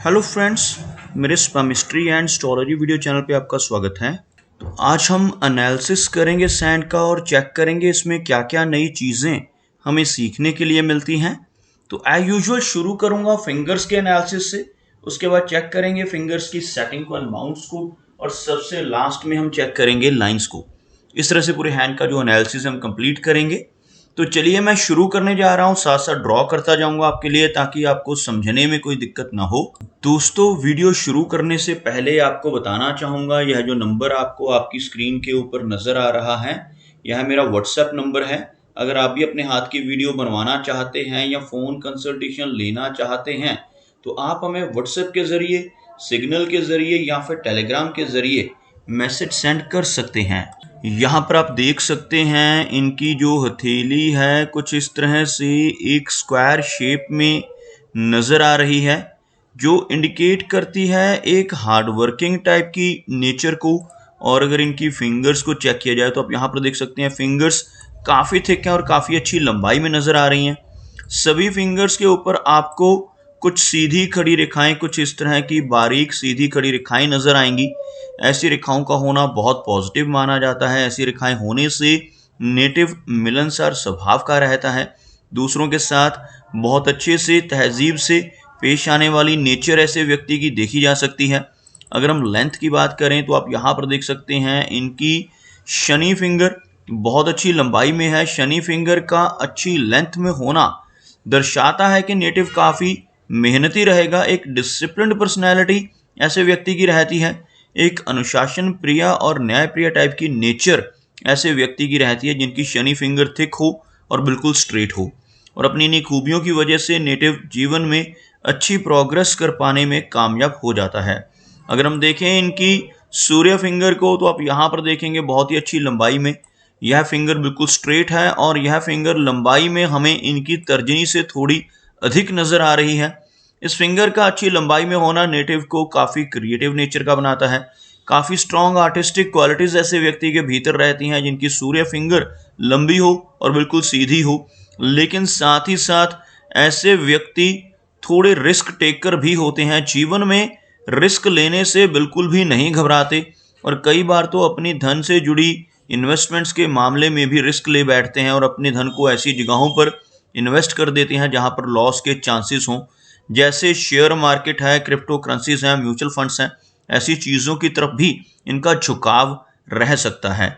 Hello friends, मेरे स्पामिस्ट्री and astrology video channel पे आपका स्वागत है। तो आज हम एनालिसिस करेंगे सैंड का और चेक करेंगे इसमें क्या क्या नई चीज़ें हमें सीखने के लिए मिलती हैं। तो एज यूजुअल शुरू करूंगा फिंगर्स के एनालिसिस से, उसके बाद चेक करेंगे फिंगर्स की सेटिंग को, माउंट्स को, और सबसे लास्ट में हम चेक करेंगे लाइंस को। इस तरह से पूरे हैंड का जो एनालिसिस हम कंप्लीट करेंगे। तो चलिए मैं शुरू करने जा रहा हूँ, साथ साथ ड्रॉ करता जाऊंगा आपके लिए ताकि आपको समझने में कोई दिक्कत ना हो। दोस्तों, वीडियो शुरू करने से पहले आपको बताना चाहूंगा, यह जो नंबर आपको आपकी स्क्रीन के ऊपर नजर आ रहा है, यह मेरा व्हाट्सएप नंबर है। अगर आप भी अपने हाथ की वीडियो बनवाना चाहते हैं या फोन कंसल्टेशन लेना चाहते हैं तो आप हमें व्हाट्सएप के जरिए, सिग्नल के जरिए या फिर टेलीग्राम के जरिए मैसेज सेंड कर सकते हैं। यहाँ पर आप देख सकते हैं इनकी जो हथेली है कुछ इस तरह से एक स्क्वायर शेप में नज़र आ रही है, जो इंडिकेट करती है एक हार्ड वर्किंग टाइप की नेचर को। और अगर इनकी फिंगर्स को चेक किया जाए तो आप यहाँ पर देख सकते हैं फिंगर्स काफ़ी थिक हैं और काफ़ी अच्छी लंबाई में नज़र आ रही हैं। सभी फिंगर्स के ऊपर आपको कुछ सीधी खड़ी रेखाएं, कुछ इस तरह की बारीक सीधी खड़ी रेखाएं नज़र आएंगी। ऐसी रेखाओं का होना बहुत पॉजिटिव माना जाता है। ऐसी रेखाएं होने से नेटिव मिलनसार स्वभाव का रहता है, दूसरों के साथ बहुत अच्छे से तहजीब से पेश आने वाली नेचर ऐसे व्यक्ति की देखी जा सकती है। अगर हम लेंथ की बात करें तो आप यहाँ पर देख सकते हैं इनकी शनि फिंगर बहुत अच्छी लंबाई में है। शनि फिंगर का अच्छी लेंथ में होना दर्शाता है कि नेटिव काफ़ी मेहनती रहेगा। एक डिसिप्लिन्ड पर्सनैलिटी ऐसे व्यक्ति की रहती है। एक अनुशासन प्रिय और न्याय प्रिय टाइप की नेचर ऐसे व्यक्ति की रहती है जिनकी शनि फिंगर थिक हो और बिल्कुल स्ट्रेट हो। और अपनी इन्हीं खूबियों की वजह से नेटिव जीवन में अच्छी प्रोग्रेस कर पाने में कामयाब हो जाता है। अगर हम देखें इनकी सूर्य फिंगर को तो आप यहाँ पर देखेंगे बहुत ही अच्छी लंबाई में यह फिंगर बिल्कुल स्ट्रेट है, और यह फिंगर लंबाई में हमें इनकी तर्जनी से थोड़ी अधिक नज़र आ रही है। इस फिंगर का अच्छी लंबाई में होना नेटिव को काफ़ी क्रिएटिव नेचर का बनाता है। काफ़ी स्ट्रॉन्ग आर्टिस्टिक क्वालिटीज़ ऐसे व्यक्ति के भीतर रहती हैं जिनकी सूर्य फिंगर लंबी हो और बिल्कुल सीधी हो। लेकिन साथ ही साथ ऐसे व्यक्ति थोड़े रिस्क टेकर भी होते हैं। जीवन में रिस्क लेने से बिल्कुल भी नहीं घबराते और कई बार तो अपनी धन से जुड़ी इन्वेस्टमेंट्स के मामले में भी रिस्क ले बैठते हैं और अपने धन को ऐसी जगहों पर इन्वेस्ट कर देते हैं जहां पर लॉस के चांसेस हों, जैसे शेयर मार्केट है, क्रिप्टो करेंसीज हैं, म्यूचुअल फंड्स हैं। ऐसी चीज़ों की तरफ भी इनका झुकाव रह सकता है।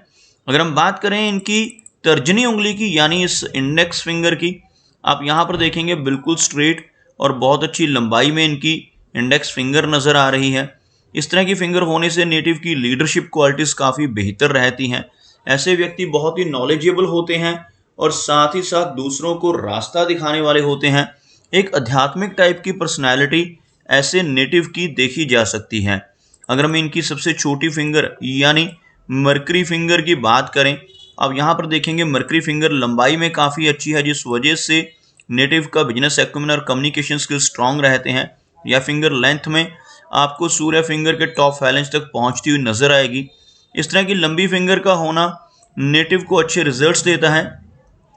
अगर हम बात करें इनकी तर्जनी उंगली की यानी इस इंडेक्स फिंगर की, आप यहाँ पर देखेंगे बिल्कुल स्ट्रेट और बहुत अच्छी लंबाई में इनकी इंडेक्स फिंगर नज़र आ रही है। इस तरह की फिंगर होने से नेटिव की लीडरशिप क्वालिटीज़ काफ़ी बेहतर रहती हैं। ऐसे व्यक्ति बहुत ही नॉलेजेबल होते हैं और साथ ही साथ दूसरों को रास्ता दिखाने वाले होते हैं। एक आध्यात्मिक टाइप की पर्सनैलिटी ऐसे नेटिव की देखी जा सकती है। अगर हम इनकी सबसे छोटी फिंगर यानी मरकरी फिंगर की बात करें, अब यहाँ पर देखेंगे मरकरी फिंगर लंबाई में काफ़ी अच्छी है, जिस वजह से नेटिव का बिजनेस एक्यूमेन और कम्युनिकेशन स्किल स्ट्रांग रहते हैं। यह फिंगर लेंथ में आपको सूर्य फिंगर के टॉप फैलेंज तक पहुँचती हुई नजर आएगी। इस तरह की लंबी फिंगर का होना नेटिव को अच्छे रिजल्ट्स देता है।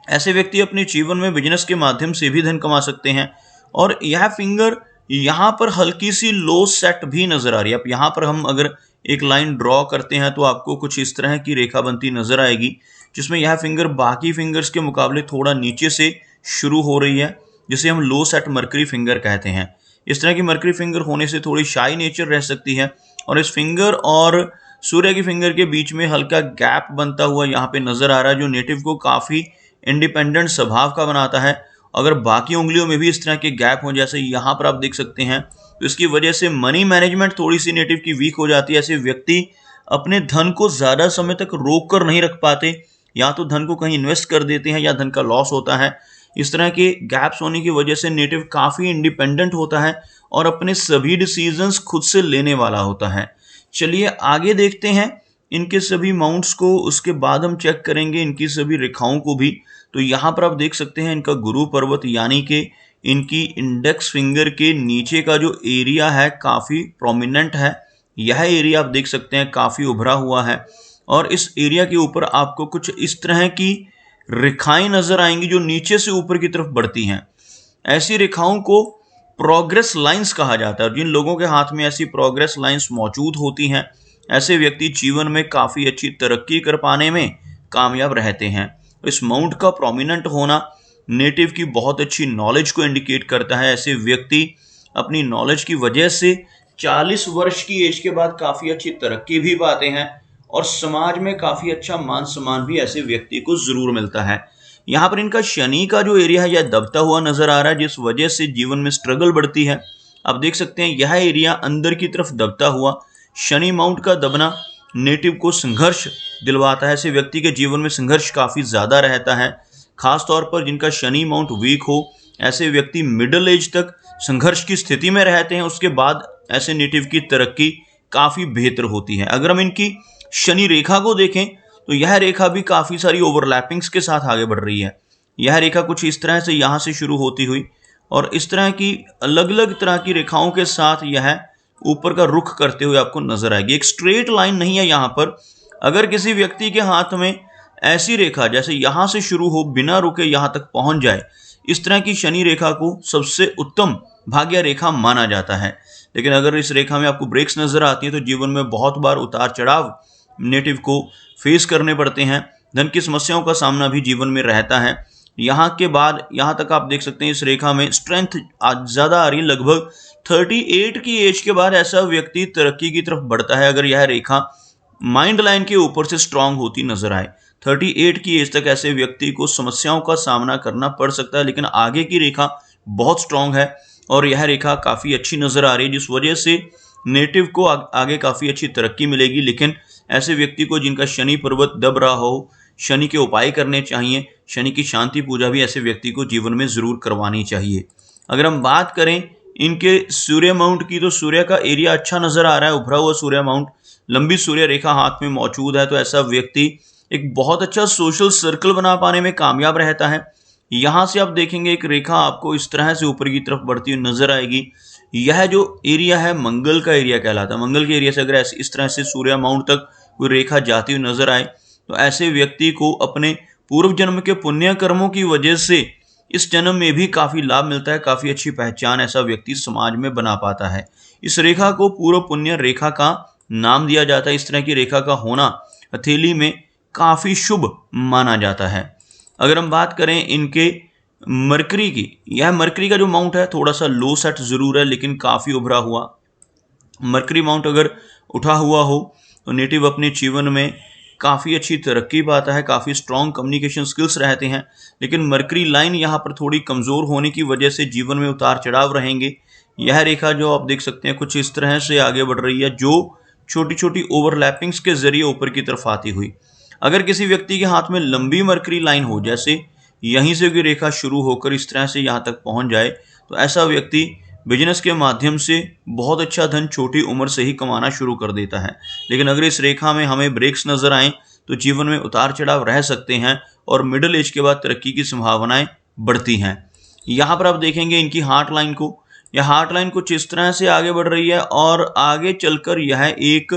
ऐसे व्यक्ति अपने जीवन में बिजनेस के माध्यम से भी धन कमा सकते हैं। और यह फिंगर यहाँ पर हल्की सी लो सेट भी नजर आ रही है। अब यहाँ पर हम अगर एक लाइन ड्रॉ करते हैं तो आपको कुछ इस तरह की रेखा बनती नजर आएगी, जिसमें यह फिंगर बाकी फिंगर्स के मुकाबले थोड़ा नीचे से शुरू हो रही है, जिसे हम लो सेट मरकरी फिंगर कहते हैं। इस तरह की मरकरी फिंगर होने से थोड़ी शाई नेचर रह सकती है और इस फिंगर और सूर्य की फिंगर के बीच में हल्का गैप बनता हुआ यहाँ पे नजर आ रहा है, जो नेटिव को काफ़ी इंडिपेंडेंट स्वभाव का बनाता है। अगर बाकी उंगलियों में भी इस तरह के गैप हों जैसे यहाँ पर आप देख सकते हैं, तो इसकी वजह से मनी मैनेजमेंट थोड़ी सी नेटिव की वीक हो जाती है। ऐसे व्यक्ति अपने धन को ज़्यादा समय तक रोक कर नहीं रख पाते, या तो धन को कहीं इन्वेस्ट कर देते हैं या धन का लॉस होता है। इस तरह के गैप्स होने की वजह से नेटिव काफ़ी इंडिपेंडेंट होता है और अपने सभी डिसीजंस खुद से लेने वाला होता है। चलिए आगे देखते हैं इनके सभी माउंट्स को, उसके बाद हम चेक करेंगे इनकी सभी रेखाओं को भी। तो यहाँ पर आप देख सकते हैं इनका गुरु पर्वत यानी कि इनकी इंडेक्स फिंगर के नीचे का जो एरिया है काफ़ी प्रोमिनेंट है। यह एरिया आप देख सकते हैं काफ़ी उभरा हुआ है और इस एरिया के ऊपर आपको कुछ इस तरह की रेखाएं नजर आएंगी जो नीचे से ऊपर की तरफ बढ़ती हैं। ऐसी रेखाओं को प्रोग्रेस लाइंस कहा जाता है। जिन लोगों के हाथ में ऐसी प्रोग्रेस लाइंस मौजूद होती हैं, ऐसे व्यक्ति जीवन में काफ़ी अच्छी तरक्की कर पाने में कामयाब रहते हैं। इस माउंट का प्रोमिनेंट होना नेटिव की बहुत अच्छी नॉलेज को इंडिकेट करता है। ऐसे व्यक्ति अपनी नॉलेज की वजह से 40 वर्ष की एज के बाद काफ़ी अच्छी तरक्की भी पाते हैं और समाज में काफ़ी अच्छा मान सम्मान भी ऐसे व्यक्ति को ज़रूर मिलता है। यहाँ पर इनका शनि का जो एरिया है यह दबता हुआ नजर आ रहा है, जिस वजह से जीवन में स्ट्रगल बढ़ती है। आप देख सकते हैं यह एरिया अंदर की तरफ दबता हुआ, शनि माउंट का दबना नेटिव को संघर्ष दिलवाता है। ऐसे व्यक्ति के जीवन में संघर्ष काफ़ी ज़्यादा रहता है, खास तौर पर जिनका शनि माउंट वीक हो। ऐसे व्यक्ति मिडिल एज तक संघर्ष की स्थिति में रहते हैं, उसके बाद ऐसे नेटिव की तरक्की काफ़ी बेहतर होती है। अगर हम इनकी शनि रेखा को देखें तो यह रेखा भी काफ़ी सारी ओवरलैपिंग्स के साथ आगे बढ़ रही है। यह रेखा कुछ इस तरह से यहाँ से शुरू होती हुई और इस तरह की अलग अलग तरह की रेखाओं के साथ यह ऊपर का रुख करते हुए आपको नजर आएगी। एक स्ट्रेट लाइन नहीं है यहाँ पर। अगर किसी व्यक्ति के हाथ में ऐसी रेखा जैसे यहाँ से शुरू हो, बिना रुके यहाँ तक पहुँच जाए, इस तरह की शनि रेखा को सबसे उत्तम भाग्य रेखा माना जाता है। लेकिन अगर इस रेखा में आपको ब्रेक्स नजर आती हैं तो जीवन में बहुत बार उतार चढ़ाव नेटिव को फेस करने पड़ते हैं। धन की समस्याओं का सामना भी जीवन में रहता है। यहाँ के बाद यहाँ तक आप देख सकते हैं इस रेखा में स्ट्रेंथ ज़्यादा आ रही है। लगभग 38 की एज के बाद ऐसा व्यक्ति तरक्की की तरफ बढ़ता है, अगर यह रेखा माइंड लाइन के ऊपर से स्ट्रांग होती नजर आए। 38 की एज तक ऐसे व्यक्ति को समस्याओं का सामना करना पड़ सकता है, लेकिन आगे की रेखा बहुत स्ट्रांग है और यह रेखा काफ़ी अच्छी नजर आ रही है, जिस वजह से नेटिव को आगे काफ़ी अच्छी तरक्की मिलेगी। लेकिन ऐसे व्यक्ति को जिनका शनि पर्वत दब रहा हो, शनि के उपाय करने चाहिए। शनि की शांति पूजा भी ऐसे व्यक्ति को जीवन में ज़रूर करवानी चाहिए। अगर हम बात करें इनके सूर्य माउंट की, तो सूर्य का एरिया अच्छा नज़र आ रहा है, उभरा हुआ सूर्य माउंट, लंबी सूर्य रेखा हाथ में मौजूद है। तो ऐसा व्यक्ति एक बहुत अच्छा सोशल सर्कल बना पाने में कामयाब रहता है। यहाँ से आप देखेंगे एक रेखा आपको इस तरह से ऊपर की तरफ बढ़ती हुई नजर आएगी। यह जो एरिया है मंगल का एरिया कहलाता है। मंगल के एरिया से अगर इस तरह से सूर्य माउंट तक कोई रेखा जाती हुई नजर आए तो ऐसे व्यक्ति को अपने पूर्व जन्म के पुण्य कर्मों की वजह से इस जन्म में भी काफ़ी लाभ मिलता है, काफ़ी अच्छी पहचान ऐसा व्यक्ति समाज में बना पाता है। इस रेखा को पूर्व पुण्य रेखा का नाम दिया जाता है। इस तरह की रेखा का होना हथेली में काफ़ी शुभ माना जाता है। अगर हम बात करें इनके मरकरी की, यह मरकरी का जो माउंट है थोड़ा सा लो सेट ज़रूर है, लेकिन काफ़ी उभरा हुआ। मरकरी माउंट अगर उठा हुआ हो तो नेटिव अपने जीवन में काफ़ी अच्छी तरक्की पाता है, काफ़ी स्ट्रॉन्ग कम्युनिकेशन स्किल्स रहते हैं। लेकिन मरकरी लाइन यहाँ पर थोड़ी कमज़ोर होने की वजह से जीवन में उतार चढ़ाव रहेंगे। यह रेखा जो आप देख सकते हैं कुछ इस तरह से आगे बढ़ रही है, जो छोटी छोटी ओवरलैपिंग्स के जरिए ऊपर की तरफ आती हुई। अगर किसी व्यक्ति के हाथ में लंबी मरकरी लाइन हो, जैसे यहीं से कोई रेखा शुरू होकर इस तरह से यहाँ तक पहुँच जाए, तो ऐसा व्यक्ति बिजनेस के माध्यम से बहुत अच्छा धन छोटी उम्र से ही कमाना शुरू कर देता है। लेकिन अगर इस रेखा में हमें ब्रेक्स नजर आएँ तो जीवन में उतार चढ़ाव रह सकते हैं और मिडिल एज के बाद तरक्की की संभावनाएं बढ़ती हैं। यहाँ पर आप देखेंगे इनकी हार्ट लाइन को, यह हार्ट लाइन कुछ इस तरह से आगे बढ़ रही है और आगे चलकर यह एक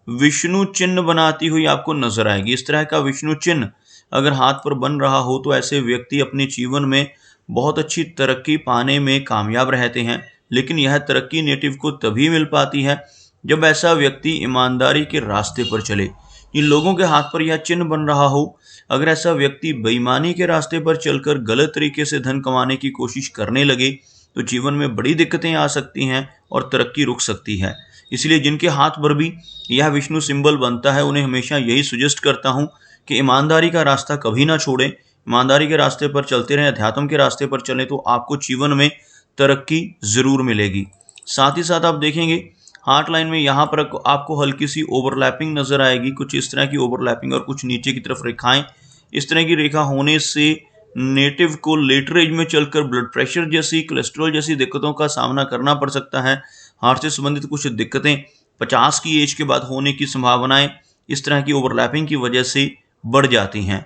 विष्णु चिन्ह बनाती हुई आपको नजर आएगी। इस तरह का विष्णु चिन्ह अगर हाथ पर बन रहा हो तो ऐसे व्यक्ति अपने जीवन में बहुत अच्छी तरक्की पाने में कामयाब रहते हैं। लेकिन यह तरक्की नेटिव को तभी मिल पाती है जब ऐसा व्यक्ति ईमानदारी के रास्ते पर चले। इन लोगों के हाथ पर यह चिन्ह बन रहा हो, अगर ऐसा व्यक्ति बेईमानी के रास्ते पर चलकर गलत तरीके से धन कमाने की कोशिश करने लगे तो जीवन में बड़ी दिक्कतें आ सकती हैं और तरक्की रुक सकती है। इसलिए जिनके हाथ पर भी यह विष्णु सिंबल बनता है उन्हें हमेशा यही सजेस्ट करता हूँ कि ईमानदारी का रास्ता कभी ना छोड़ें, ईमानदारी के रास्ते पर चलते रहें, अध्यात्म के रास्ते पर चलें तो आपको जीवन में तरक्की ज़रूर मिलेगी। साथ ही साथ आप देखेंगे हार्ट लाइन में यहाँ पर आपको हल्की सी ओवरलैपिंग नज़र आएगी, कुछ इस तरह की ओवरलैपिंग और कुछ नीचे की तरफ रेखाएं। इस तरह की रेखा होने से नेटिव को लेटर एज में चलकर ब्लड प्रेशर जैसी, कोलेस्ट्रॉल जैसी दिक्कतों का सामना करना पड़ सकता है। हार्ट से संबंधित कुछ दिक्कतें 50 की एज के बाद होने की संभावनाएं इस तरह की ओवरलैपिंग की वजह से बढ़ जाती हैं।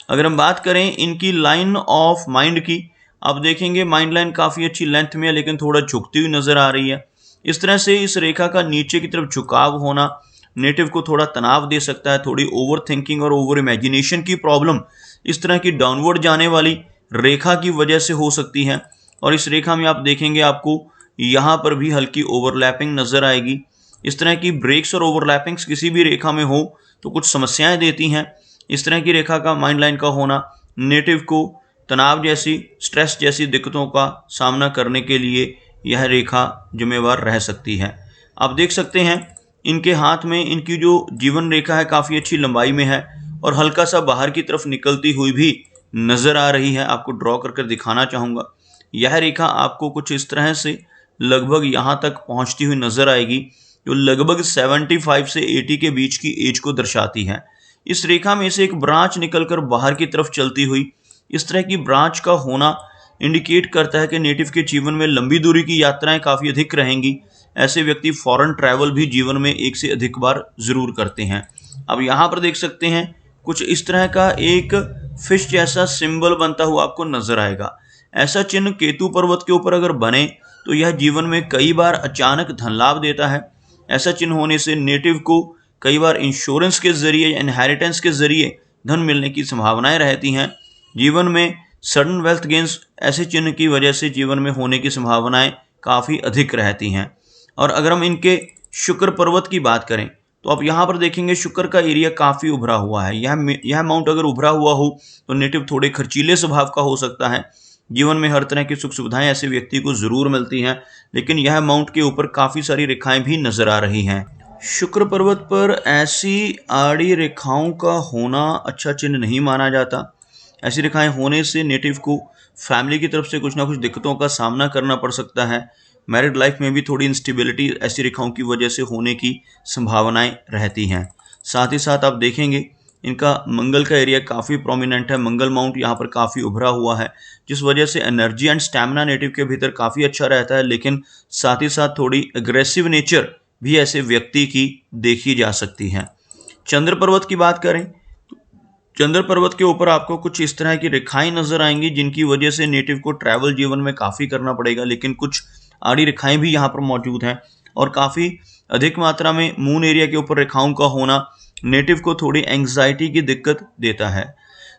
अगर हम बात करें इनकी लाइन ऑफ माइंड की, आप देखेंगे माइंड लाइन काफ़ी अच्छी लेंथ में है लेकिन थोड़ा झुकती हुई नज़र आ रही है। इस तरह से इस रेखा का नीचे की तरफ झुकाव होना नेटिव को थोड़ा तनाव दे सकता है। थोड़ी ओवर थिंकिंग और ओवर इमेजिनेशन की प्रॉब्लम इस तरह की डाउनवर्ड जाने वाली रेखा की वजह से हो सकती है। और इस रेखा में आप देखेंगे आपको यहाँ पर भी हल्की ओवरलैपिंग नजर आएगी। इस तरह की ब्रेक्स और ओवरलैपिंग्स किसी भी रेखा में हो तो कुछ समस्याएं देती हैं। इस तरह की रेखा का माइंड लाइन का होना नेटिव को तनाव जैसी, स्ट्रेस जैसी दिक्कतों का सामना करने के लिए यह रेखा जिम्मेवार रह सकती है। आप देख सकते हैं इनके हाथ में इनकी जो जीवन रेखा है काफ़ी अच्छी लंबाई में है और हल्का सा बाहर की तरफ निकलती हुई भी नज़र आ रही है। आपको ड्रॉ कर दिखाना चाहूँगा। यह रेखा आपको कुछ इस तरह से लगभग यहाँ तक पहुँचती हुई नज़र आएगी, जो लगभग 75 से 80 के बीच की एज को दर्शाती है। इस रेखा में से एक ब्रांच निकलकर बाहर की तरफ चलती हुई, इस तरह की ब्रांच का होना इंडिकेट करता है कि नेटिव के जीवन में लंबी दूरी की यात्राएं काफ़ी अधिक रहेंगी। ऐसे व्यक्ति फॉरेन ट्रैवल भी जीवन में एक से अधिक बार ज़रूर करते हैं। अब यहाँ पर देख सकते हैं कुछ इस तरह का एक फिश जैसा सिंबल बनता हुआ आपको नजर आएगा। ऐसा चिन्ह केतु पर्वत के ऊपर अगर बने तो यह जीवन में कई बार अचानक धन लाभ देता है। ऐसा चिन्ह होने से नेटिव को कई बार इंश्योरेंस के जरिए या इनहेरिटेंस के जरिए धन मिलने की संभावनाएं रहती हैं। जीवन में सडन वेल्थ गेन्स ऐसे चिन्ह की वजह से जीवन में होने की संभावनाएं काफ़ी अधिक रहती हैं। और अगर हम इनके शुक्र पर्वत की बात करें तो आप यहाँ पर देखेंगे शुक्र का एरिया काफ़ी उभरा हुआ है। यह माउंट अगर उभरा हुआ हो तो नेटिव थोड़े खर्चीले स्वभाव का हो सकता है। जीवन में हर तरह की सुख सुविधाएं ऐसे व्यक्ति को ज़रूर मिलती हैं, लेकिन यह माउंट के ऊपर काफ़ी सारी रेखाएं भी नज़र आ रही हैं। शुक्र पर्वत पर ऐसी आड़ी रेखाओं का होना अच्छा चिन्ह नहीं माना जाता। ऐसी रेखाएं होने से नेटिव को फैमिली की तरफ से कुछ ना कुछ दिक्कतों का सामना करना पड़ सकता है। मैरिड लाइफ में भी थोड़ी इंस्टेबिलिटी ऐसी रेखाओं की वजह से होने की संभावनाएं रहती हैं। साथ ही साथ आप देखेंगे इनका मंगल का एरिया काफ़ी प्रोमिनेंट है। मंगल माउंट यहाँ पर काफ़ी उभरा हुआ है, जिस वजह से एनर्जी एंड स्टैमिना नेटिव के भीतर काफ़ी अच्छा रहता है, लेकिन साथ ही साथ थोड़ी अग्रेसिव नेचर भी ऐसे व्यक्ति की देखी जा सकती है। चंद्र पर्वत की बात करें तो चंद्र पर्वत के ऊपर आपको कुछ इस तरह की रेखाएं नजर आएंगी, जिनकी वजह से नेटिव को ट्रैवल जीवन में काफ़ी करना पड़ेगा, लेकिन कुछ आड़ी रेखाएं भी यहाँ पर मौजूद हैं और काफ़ी अधिक मात्रा में मून एरिया के ऊपर रेखाओं का होना नेटिव को थोड़ी एंग्जाइटी की दिक्कत देता है।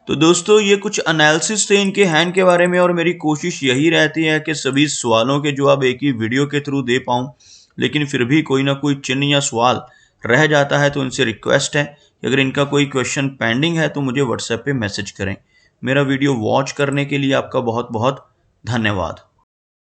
तो दोस्तों, ये कुछ एनालिसिस थे इनके हैंड के बारे में और मेरी कोशिश यही रहती है कि सभी सवालों के जवाब एक ही वीडियो के थ्रू दे पाऊँ, लेकिन फिर भी कोई ना कोई चिन्ह या सवाल रह जाता है। तो इनसे रिक्वेस्ट है कि अगर इनका कोई क्वेश्चन पेंडिंग है तो मुझे व्हाट्सएप पे मैसेज करें। मेरा वीडियो वॉच करने के लिए आपका बहुत बहुत धन्यवाद।